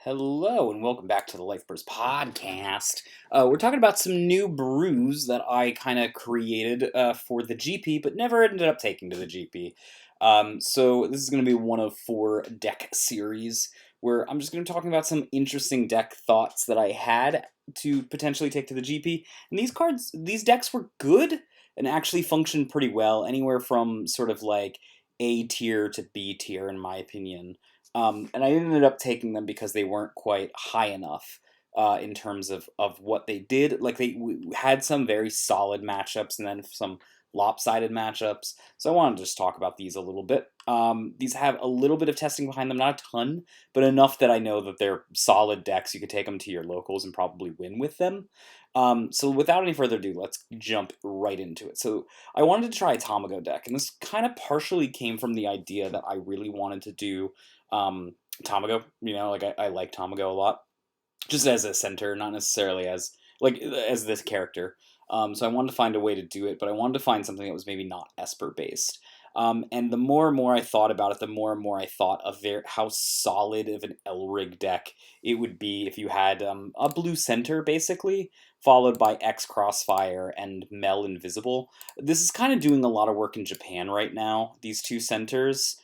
Hello and welcome back to the Life Brews podcast. We're talking about some new brews that I kind of created for the GP, but never ended up taking to the GP. So this is going to be one of 4 deck series where I'm just going to be talking about some interesting deck thoughts that I had to potentially take to the GP. And these decks were good and actually functioned pretty well, anywhere from sort of like A tier to B tier, in my opinion. And I ended up taking them because they weren't quite high enough in terms of what they did. Like had some very solid matchups and then some lopsided matchups. So I wanted to just talk about these a little bit. These have a little bit of testing behind them, not a ton, but enough that I know that they're solid decks. You could take them to your locals and probably win with them. So without any further ado, let's jump right into it. So I wanted to try a Tamago deck, and this kind of partially came from the idea that I really wanted to do Tamago. Like I like Tamago a lot, just as a center, not necessarily as as this character. So I wanted to find a way to do it, but I wanted to find something that was maybe not Esper based. And the more and more I thought about it, the more and more I thought of how solid of an Elrig deck it would be if you had a blue center, basically, followed by X Crossfire and Mel Invisible. This is kind of doing a lot of work in Japan right now, these two centers.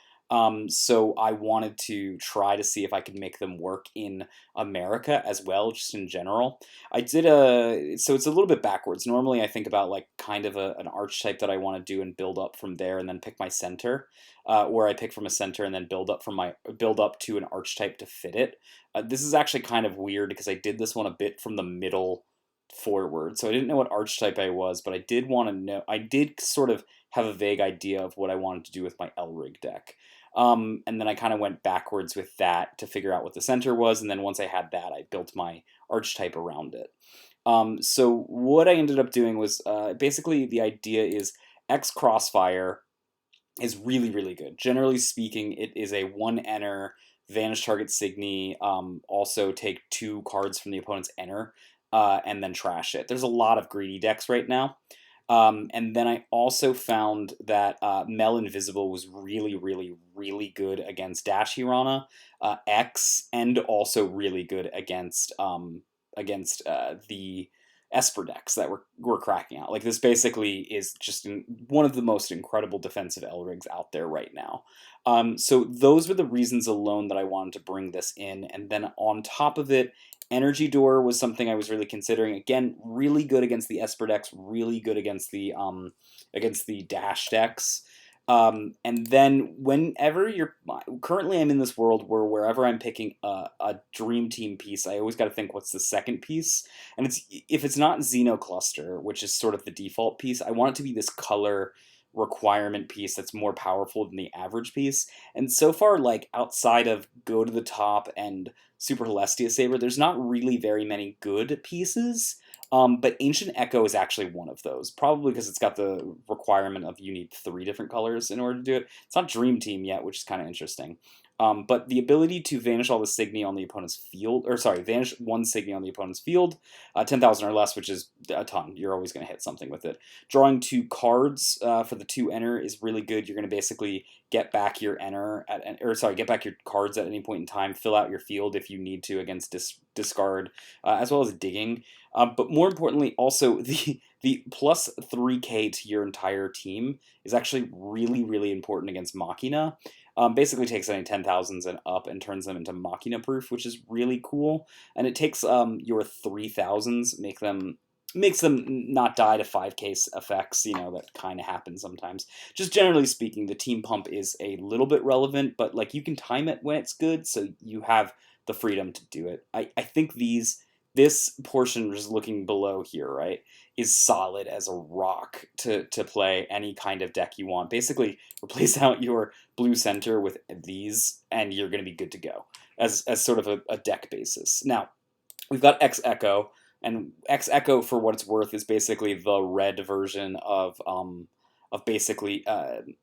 So I wanted to try to see if I could make them work in America as well, just in general. So it's a little bit backwards. Normally I think about like kind of an archetype that I want to do and build up from there and then pick my center, where I pick from a center and then build up to an archetype to fit it. This is actually kind of weird because I did this one a bit from the middle forward. So I didn't know what archetype I was, but I did sort of have a vague idea of what I wanted to do with my Elrig deck. And then I kind of went backwards with that to figure out what the center was, and then once I had that, I built my archetype around it. So what I ended up doing was basically the idea is X Crossfire is really, really good. Generally speaking, it is a 1 enter, vanish target Signy, also take 2 cards from the opponent's enter, and then trash it. There's a lot of greedy decks right now. And then I also found that Mel Invisible was really, really, really good against Dash Hirana, X, and also really good against the Esper decks that were cracking out. Like this basically is just one of the most incredible defensive Elrigs out there right now. So those were the reasons alone that I wanted to bring this in, and then on top of it, Energy Door was something I was really considering. Again, really good against the Esper decks, really good against the Dash decks. And then whenever currently I'm in this world where wherever I'm picking a Dream Team piece, I always got to think what's the second piece. And if it's not Xenocluster, which is sort of the default piece, I want it to be this color requirement piece that's more powerful than the average piece. And so far, like outside of Go to the Top and Super Celestia Saber, there's not really very many good pieces. But Ancient Echo is actually one of those, probably because it's got the requirement of you need 3 different colors in order to do it. It's not Dream Team yet, which is kind of interesting. But the ability to vanish all the Signy on the opponent's field, or sorry, vanish 1 Signy on the opponent's field, 10,000 or less, which is a ton. You're always going to hit something with it. Drawing 2 cards for the 2 enter is really good. You're going to basically get back your get back your cards at any point in time. Fill out your field if you need to against discard, as well as digging. But more importantly, also the plus 3k to your entire team is actually really, really important against Machina. Basically takes any 10,000s and up and turns them into Machina proof, which is really cool. And it takes your 3,000s, makes them not die to 5k effects, that kind of happen sometimes. Just generally speaking, the team pump is a little bit relevant, but like you can time it when it's good, so you have the freedom to do it. I think this portion, just looking below here, right, is solid as a rock to play any kind of deck you want. Basically, replace out your blue center with these, and you're going to be good to go as sort of a deck basis. Now, we've got X Echo, and X Echo, for what it's worth, is basically the red version of basically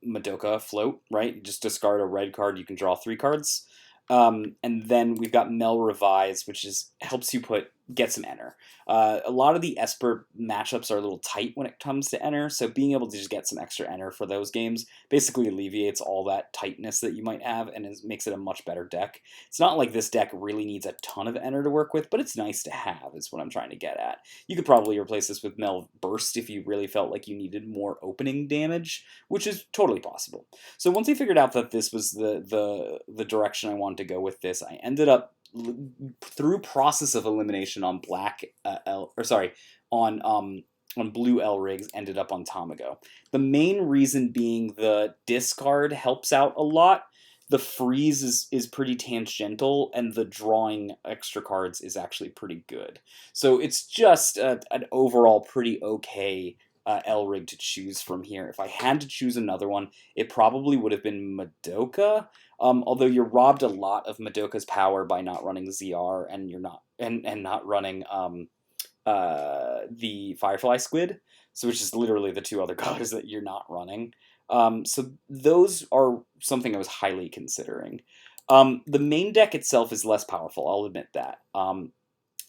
Madoka Float, right? You just discard a red card, you can draw 3 cards. And then we've got Mel Revise, which helps you put get some enter. A lot of the Esper matchups are a little tight when it comes to enter, so being able to just get some extra enter for those games basically alleviates all that tightness that you might have and makes it a much better deck. It's not like this deck really needs a ton of enter to work with, but it's nice to have, is what I'm trying to get at. You could probably replace this with Mel Burst if you really felt like you needed more opening damage, which is totally possible. So once I figured out that this was the direction I wanted to go with this, I ended up through process of elimination on black on blue L rigs, ended up on Tamago. The main reason being the discard helps out a lot. The freeze is pretty tangential, and the drawing extra cards is actually pretty good. So it's just an overall pretty okay L rig to choose from here. If I had to choose another one, it probably would have been Madoka. Although you're robbed a lot of Madoka's power by not running ZR and you're not and not running the Firefly Squid, so which is literally the two other colors that you're not running. So those are something I was highly considering. The main deck itself is less powerful, I'll admit that.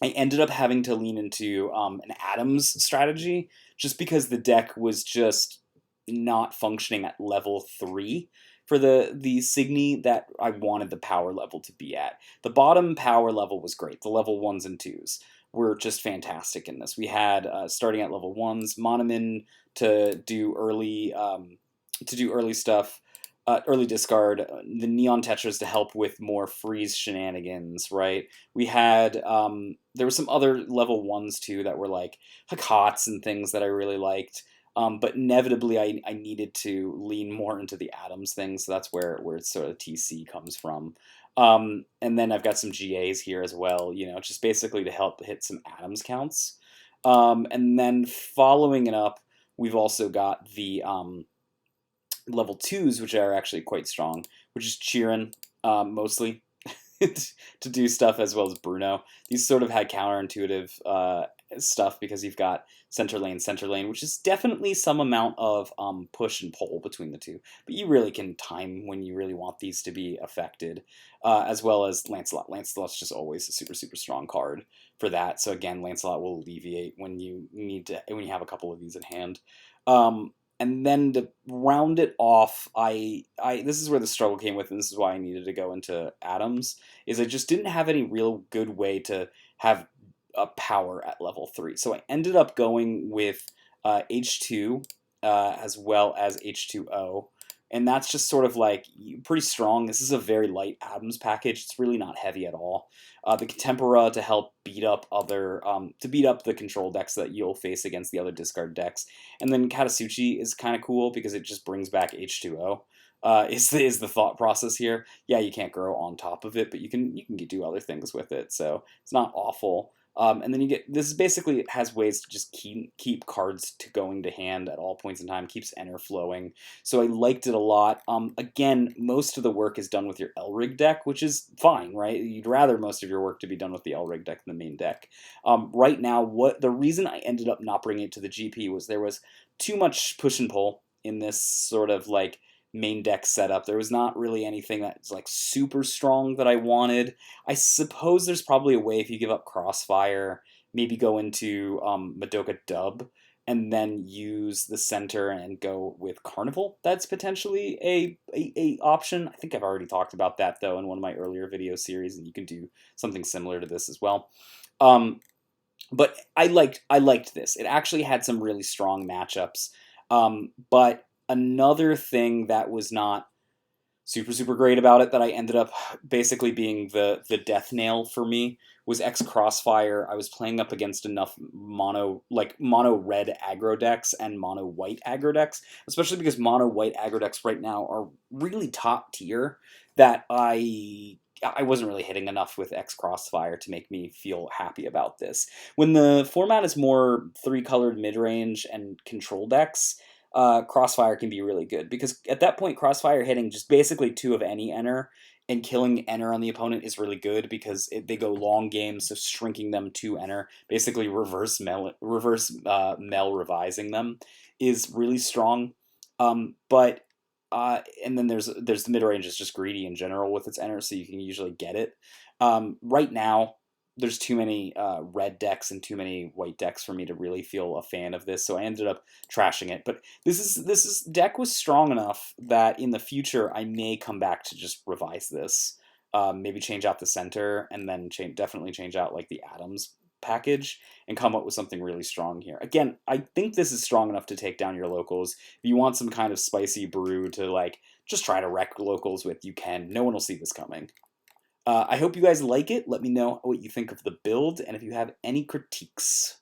I ended up having to lean into an Adams strategy just because the deck was just not functioning at level 3 for the Signy that I wanted the power level to be at. The bottom power level was great. The level 1s and 2s were just fantastic in this. We had, starting at level 1s, Monomin to do early stuff, early discard, the Neon Tetras to help with more freeze shenanigans, right? We had, there were some other level 1s too that were like Hakots and things that I really liked. But inevitably, I needed to lean more into the Adams thing, so that's where sort of TC comes from. And then I've got some GAs here as well, just basically to help hit some Adams counts. And then following it up, we've also got the level 2s, which are actually quite strong, which is Chirin, mostly, to do stuff, as well as Bruno. These sort of had counterintuitive stuff because you've got center lane, which is definitely some amount of push and pull between the two. But you really can time when you really want these to be affected, as well as Lancelot. Lancelot's just always a super, super strong card for that. So again, Lancelot will alleviate when you have a couple of these in hand. And then to round it off, this is where the struggle came with, and this is why I needed to go into Adams, is I just didn't have any real good way to have a power at level 3. So I ended up going with H2 as well as H2O. And that's just sort of like pretty strong. This is a very light Adams package. It's really not heavy at all. The Contempora to help beat up the control decks that you'll face against the other discard decks. And then Katasuchi is kind of cool because it just brings back H2O. Is the thought process here. Yeah, you can't grow on top of it, but you can do other things with it. So it's not awful. And then this is basically, it has ways to just keep cards to going to hand at all points in time, keeps enter flowing. So I liked it a lot. Again, most of the work is done with your Elrig deck, which is fine, right? You'd rather most of your work to be done with the Elrig deck than the main deck. Right now, the reason I ended up not bringing it to the GP was there was too much push and pull in this sort of like main deck setup. There was not really anything that's like super strong that I wanted. I suppose there's probably a way, if you give up Crossfire, maybe go into Madoka Dub and then use the center and go with Carnival. That's potentially a option. I think I've already talked about that though in one of my earlier video series, and you can do something similar to this as well. But I liked this. It actually had some really strong matchups. But another thing that was not super, super great about it that I ended up basically being the death nail for me was X Crossfire. I was playing up against enough mono red aggro decks and mono white aggro decks, especially because mono white aggro decks right now are really top tier, that I wasn't really hitting enough with X Crossfire to make me feel happy about this. When the format is more 3-colored mid-range and control decks, Crossfire can be really good, because at that point Crossfire hitting just basically 2 of any enter and killing enter on the opponent is really good, because they go long games, so shrinking them to enter, basically reverse mel revising them, is really strong. But and then there's the mid range is just greedy in general with its enter, so you can usually get it. Right now, there's too many red decks and too many white decks for me to really feel a fan of this, so I ended up trashing it. But this deck was strong enough that in the future I may come back to just revise this, maybe change out the center, and then definitely change out like the atoms package and come up with something really strong here. Again, I think this is strong enough to take down your locals. If you want some kind of spicy brew to like just try to wreck locals with, you can. No one will see this coming. I hope you guys like it. Let me know what you think of the build, and if you have any critiques.